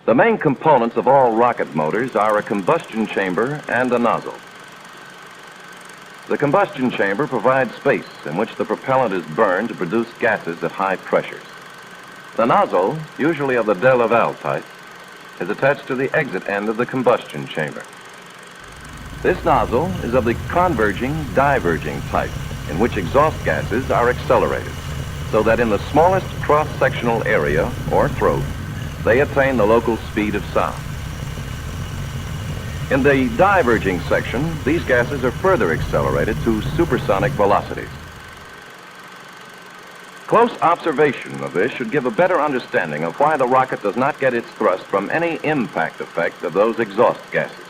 The main components of all rocket motors are a combustion chamber and a nozzle. The combustion chamber provides space in which the propellant is burned to produce gases at high pressures. The nozzle, usually of the de Laval type, is attached to the exit end of the combustion chamber. This nozzle is of the converging-diverging type, in which exhaust gases are accelerated, so that in the smallest cross-sectional area, or throat, they attain the local speed of sound. In the diverging section, these gases are further accelerated to supersonic velocities. Close observation of this should give a better understanding of why the rocket does not get its thrust from any impact effect of those exhaust gases.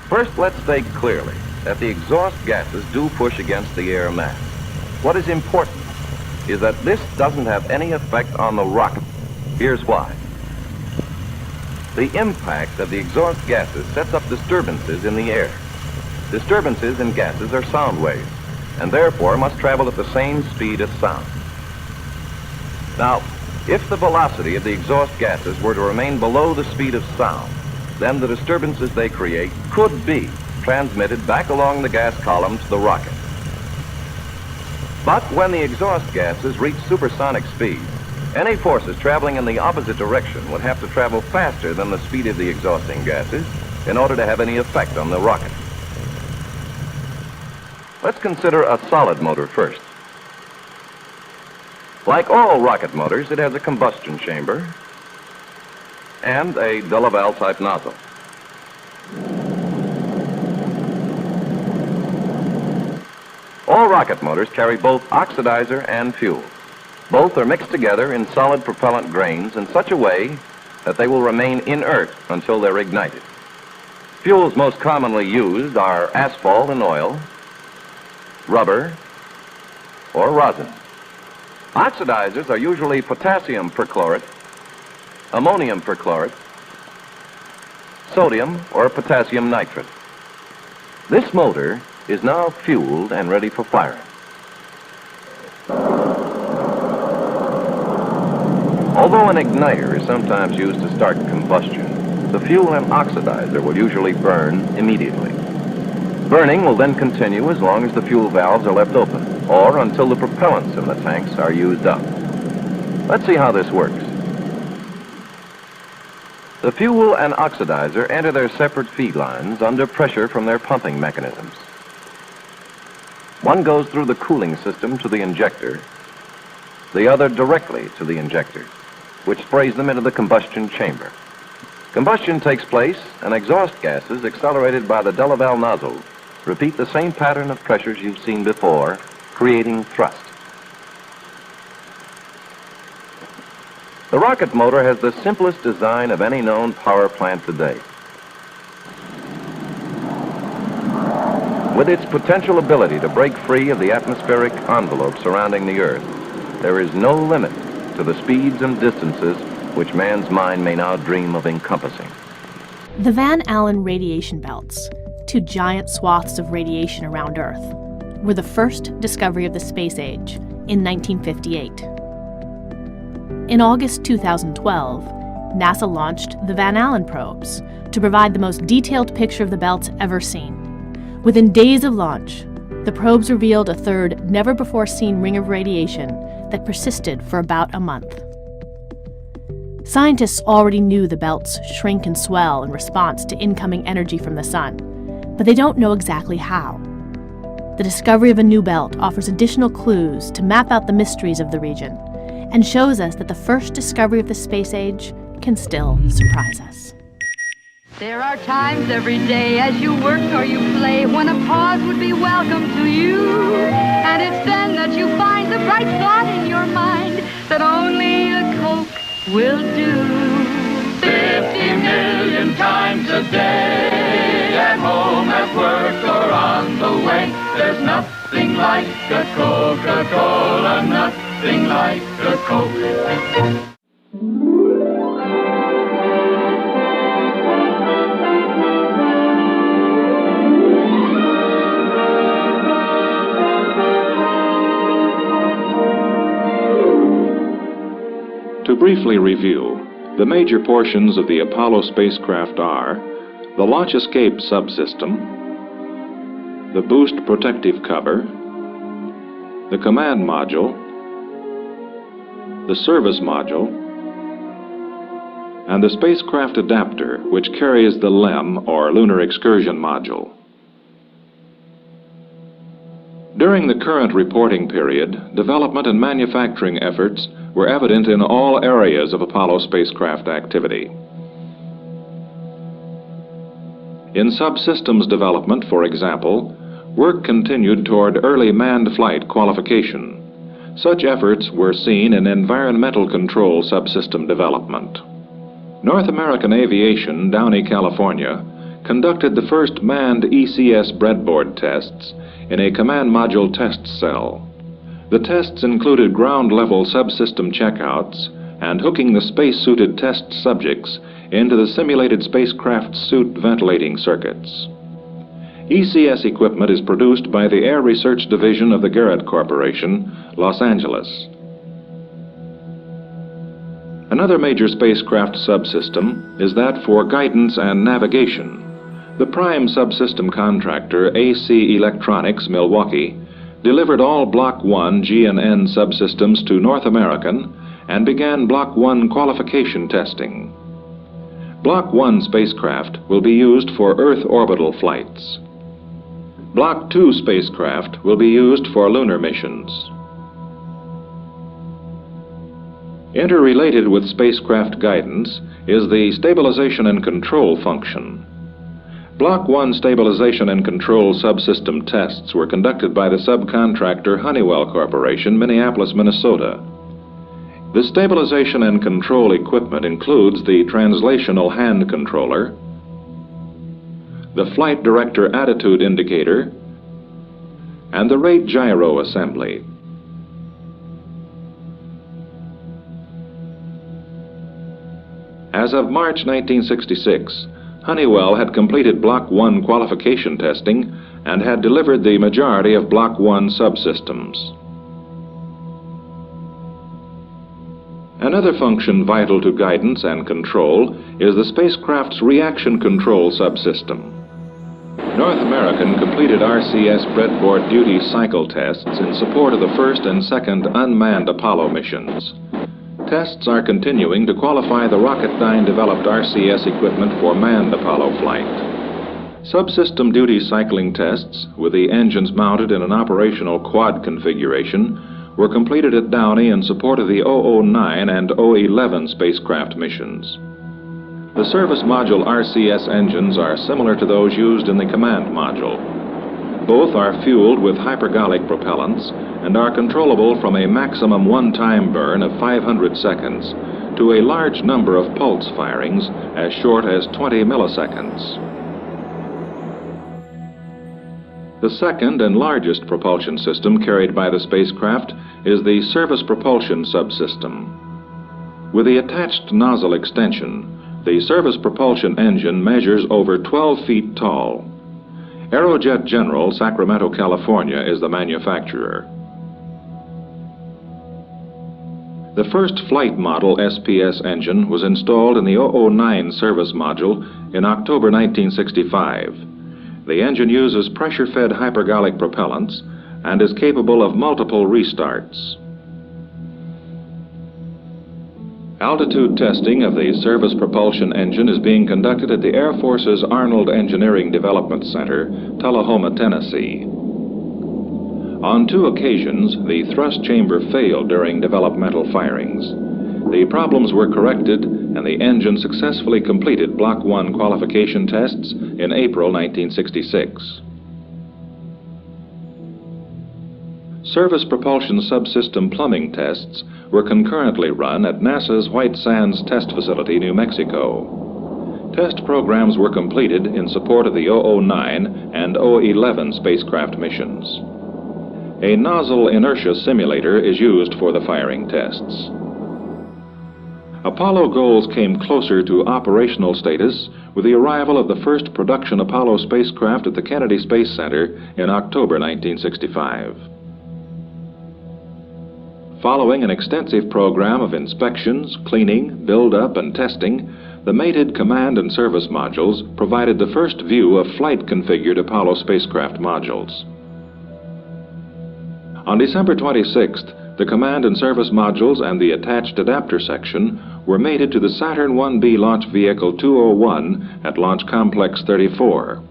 First, let's state clearly that the exhaust gases do push against the air mass. What is important is that this doesn't have any effect on the rocket. Here's why. The impact of the exhaust gases sets up disturbances in the air. Disturbances in gases are sound waves, and therefore must travel at the same speed as sound. Now, if the velocity of the exhaust gases were to remain below the speed of sound, then the disturbances they create could be transmitted back along the gas column to the rocket. But when the exhaust gases reach supersonic speed, any forces traveling in the opposite direction would have to travel faster than the speed of the exhausting gases in order to have any effect on the rocket. Let's consider a solid motor first. Like all rocket motors, it has a combustion chamber and a de Laval type nozzle. All rocket motors carry both oxidizer and fuel. Both are mixed together in solid propellant grains in such a way that they will remain inert until they're ignited. Fuels most commonly used are asphalt and oil, rubber, or rosin. Oxidizers are usually potassium perchlorate, ammonium perchlorate, sodium or potassium nitrate. This motor is now fueled and ready for firing. Although an igniter is sometimes used to start combustion, the fuel and oxidizer will usually burn immediately. Burning will then continue as long as the fuel valves are left open, or until the propellants in the tanks are used up. Let's see how this works. The fuel and oxidizer enter their separate feed lines under pressure from their pumping mechanisms. One goes through the cooling system to the injector, the other directly to the injector, which sprays them into the combustion chamber. Combustion takes place, and exhaust gases, accelerated by the de Laval nozzle, repeat the same pattern of pressures you've seen before, creating thrust. The rocket motor has the simplest design of any known power plant today. With its potential ability to break free of the atmospheric envelope surrounding the Earth, there is no limit to the speeds and distances which man's mind may now dream of encompassing. The Van Allen radiation belts, two giant swaths of radiation around Earth, were the first discovery of the space age in 1958. In August 2012, NASA launched the Van Allen probes to provide the most detailed picture of the belts ever seen. Within days of launch, the probes revealed a third never-before-seen ring of radiation that persisted for about a month. Scientists already knew the belts shrink and swell in response to incoming energy from the sun, but they don't know exactly how. The discovery of a new belt offers additional clues to map out the mysteries of the region and shows us that the first discovery of the space age can still surprise us. There are times every day as you work or you play when a pause would be welcome to you. And it's then that you find the bright thought in your mind that only a Coke will do. 50 million times a day, at home, at work, or on the way. There's nothing like a Coca-Cola, nothing like a Coke. To briefly review, The major portions of the Apollo spacecraft are the launch escape subsystem, the boost protective cover, the command module, the service module, and the spacecraft adapter, which carries the LEM, or Lunar Excursion Module. During the current reporting period, development and manufacturing efforts were evident in all areas of Apollo spacecraft activity. In subsystems development, for example, work continued toward early manned flight qualification. Such efforts were seen in environmental control subsystem development. North American Aviation, Downey, California, conducted the first manned ECS breadboard tests in a command module test cell. The tests included ground-level subsystem checkouts and hooking the space-suited test subjects into the simulated spacecraft suit ventilating circuits. ECS equipment is produced by the Air Research Division of the Garrett Corporation, Los Angeles. Another major spacecraft subsystem is that for guidance and navigation. The prime subsystem contractor, AC Electronics, Milwaukee, delivered all Block 1 G&N subsystems to North American and began Block 1 qualification testing. Block 1 spacecraft will be used for Earth orbital flights. Block 2 spacecraft will be used for lunar missions. Interrelated with spacecraft guidance is the stabilization and control function. Block 1 stabilization and control subsystem tests were conducted by the subcontractor Honeywell Corporation, Minneapolis, Minnesota. The stabilization and control equipment includes the translational hand controller, the flight director attitude indicator, and the rate gyro assembly. As of March 1966, Honeywell had completed Block 1 qualification testing and had delivered the majority of Block 1 subsystems. Another function vital to guidance and control is the spacecraft's reaction control subsystem. North American completed RCS breadboard duty cycle tests in support of the first and second unmanned Apollo missions. Tests are continuing to qualify the Rocketdyne-developed RCS equipment for manned Apollo flight. Subsystem duty cycling tests, with the engines mounted in an operational quad configuration, were completed at Downey in support of the 009 and 011 spacecraft missions. The service module RCS engines are similar to those used in the command module. Both are fueled with hypergolic propellants and are controllable from a maximum one-time burn of 500 seconds to a large number of pulse firings as short as 20 milliseconds. The second and largest propulsion system carried by the spacecraft is the service propulsion subsystem. With the attached nozzle extension, the service propulsion engine measures over 12 feet tall. Aerojet General, Sacramento, California, is the manufacturer. The first flight model SPS engine was installed in the 009 service module in October 1965. The engine uses pressure-fed hypergolic propellants and is capable of multiple restarts. Altitude testing of the service propulsion engine is being conducted at the Air Force's Arnold Engineering Development Center, Tullahoma, Tennessee. On 2 occasions, the thrust chamber failed during developmental firings. The problems were corrected, and the engine successfully completed Block 1 qualification tests in April 1966. Service propulsion subsystem plumbing tests were concurrently run at NASA's White Sands Test Facility, New Mexico. Test programs were completed in support of the 009 and 011 spacecraft missions. A nozzle inertia simulator is used for the firing tests. Apollo goals came closer to operational status with the arrival of the first production Apollo spacecraft at the Kennedy Space Center in October 1965. Following an extensive program of inspections, cleaning, build-up, and testing, the mated command and service modules provided the first view of flight-configured Apollo spacecraft modules. On December 26th, the command and service modules and the attached adapter section were mated to the Saturn 1B Launch Vehicle 201 at Launch Complex 34.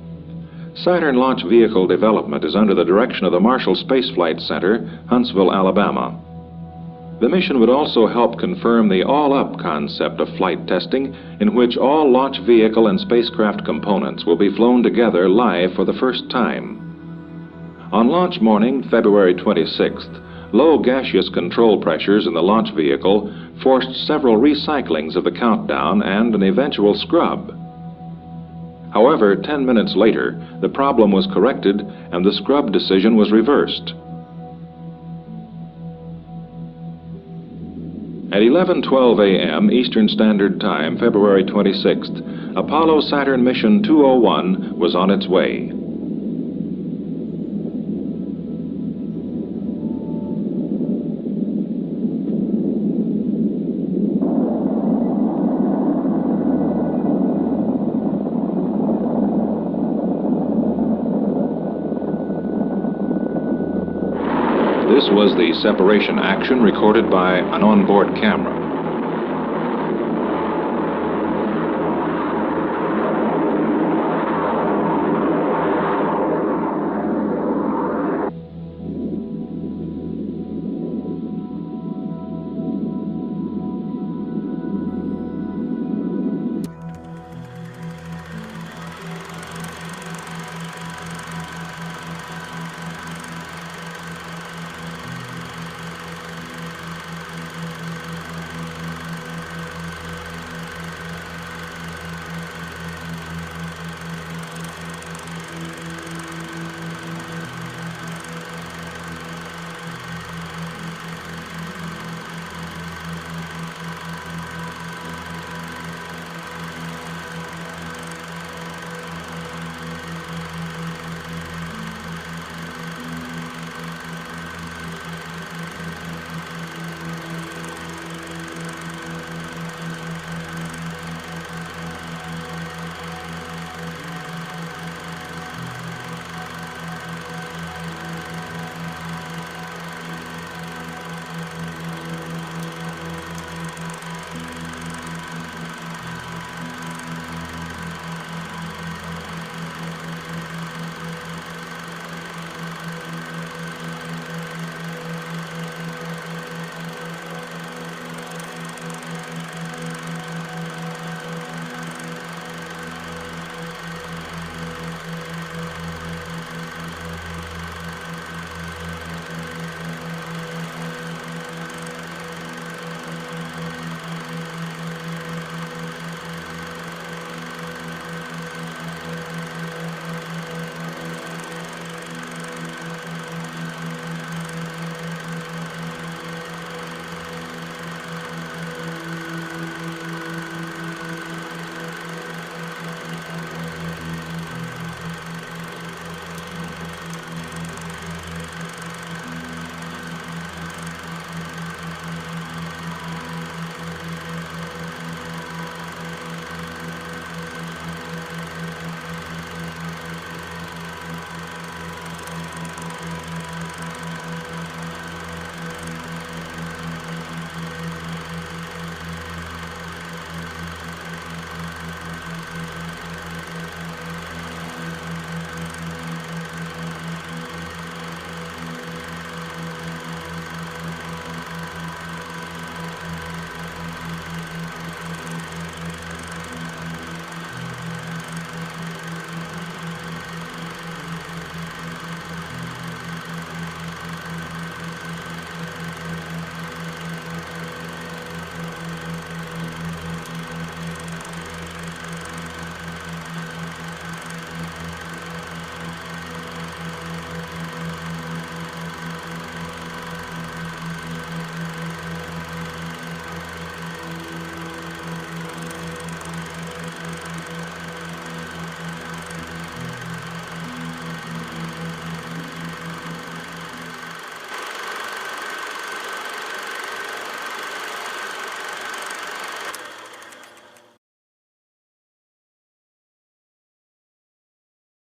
Saturn Launch Vehicle development is under the direction of the Marshall Space Flight Center, Huntsville, Alabama. The mission would also help confirm the all-up concept of flight testing, in which all launch vehicle and spacecraft components will be flown together live for the first time. On launch morning, February 26th, low gaseous control pressures in the launch vehicle forced several recyclings of the countdown and an eventual scrub. However, 10 minutes later, the problem was corrected and the scrub decision was reversed. At 11:12 a.m. Eastern Standard Time, February 26th, Apollo Saturn Mission 201 was on its way. This was the separation action recorded by an onboard camera.